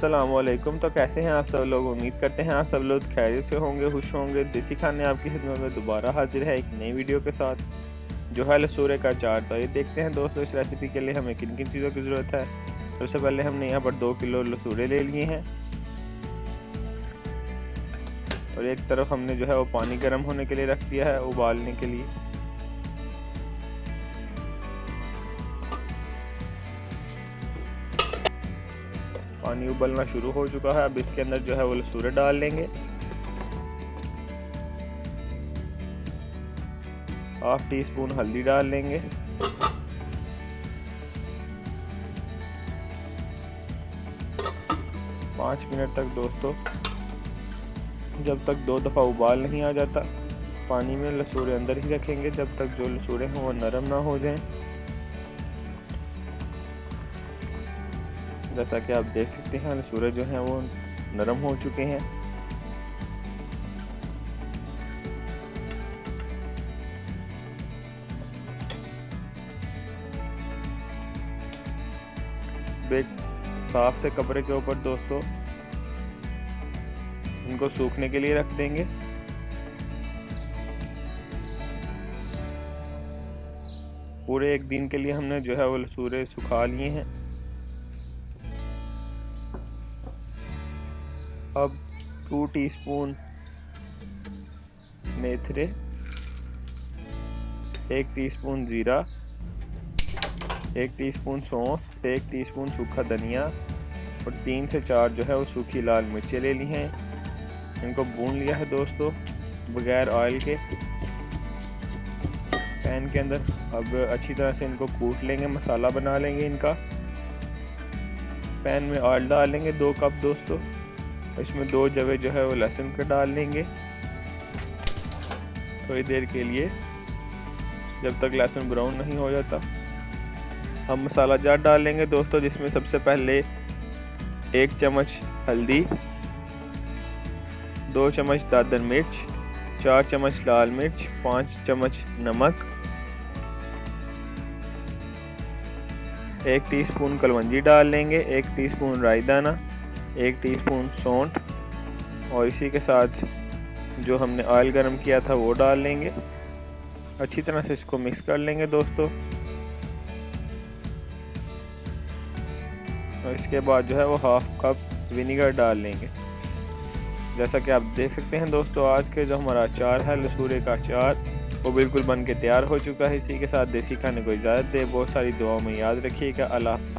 अस्सलामुअलैकुम। तो कैसे हैं आप सब लोग? उम्मीद करते हैं आप सब लोग खैरियत से होंगे, खुश होंगे। देसी खाने आपकी खिदमत में दोबारा हाजिर है एक नई वीडियो के साथ, जो है लसूरे का अचार। तो ये देखते हैं दोस्तों इस रेसिपी के लिए हमें किन किन चीज़ों की ज़रूरत है। सबसे पहले हमने यहाँ पर 2 किलो लसूरे ले लिए हैं और एक तरफ हमने जो है वो पानी गर्म होने के लिए रख दिया है, उबालने के लिए। पानी उबलना शुरू हो चुका है। अब इसके अंदर जो है वो लसूरे डाल लेंगे। हाफ टी स्पून हल्दी डाल लेंगे। पाँच मिनट तक दोस्तों, जब तक 2 दफ़ा उबाल नहीं आ जाता, पानी में लसूरे अंदर ही रखेंगे जब तक जो लसूरे हैं वो नरम ना हो जाएं। जैसा कि आप देख सकते हैं लसूरे जो हैं वो नरम हो चुके हैं। एक साफ से कपड़े के ऊपर दोस्तों इनको सूखने के लिए रख देंगे। पूरे एक दिन के लिए हमने जो है वो लसूरे सुखा लिए हैं। अब 2 टीस्पून मेथरे, 1 टीस्पून जीरा, 1 टीस्पून सौंफ, 1 टीस्पून सूखा धनिया और 3 से 4 जो है वो सूखी लाल मिर्चें ले ली हैं। इनको भून लिया है दोस्तों बगैर ऑयल के पैन के अंदर। अब अच्छी तरह से इनको कूट लेंगे, मसाला बना लेंगे इनका। पैन में ऑयल डाल लेंगे 2 कप दोस्तों। इसमें 2 जवे जो है वो लहसुन के डाल लेंगे थोड़ी देर के लिए, जब तक लहसुन ब्राउन नहीं हो जाता। हम मसाला जार डाल लेंगे दोस्तों, जिसमें सबसे पहले 1 चम्मच हल्दी, 2 चम्मच दादन मिर्च, 4 चम्मच लाल मिर्च, 5 चम्मच नमक, 1 टीस्पून कलवंजी डाल लेंगे, 1 टीस्पून राई दाना, 1 टीस्पून सौंठ और इसी के साथ जो हमने ऑयल गरम किया था वो डाल लेंगे। अच्छी तरह से इसको मिक्स कर लेंगे दोस्तों। और इसके बाद जो है वो हाफ कप विनीगर डाल लेंगे। जैसा कि आप देख सकते हैं दोस्तों, आज के जो हमारा अचार है लसूरे का अचार वो बिल्कुल बन के तैयार हो चुका है। इसी के साथ देसी खाने को इजाज़त दे। बहुत सारी दुआओं में याद रखिएगा। अल्लाह।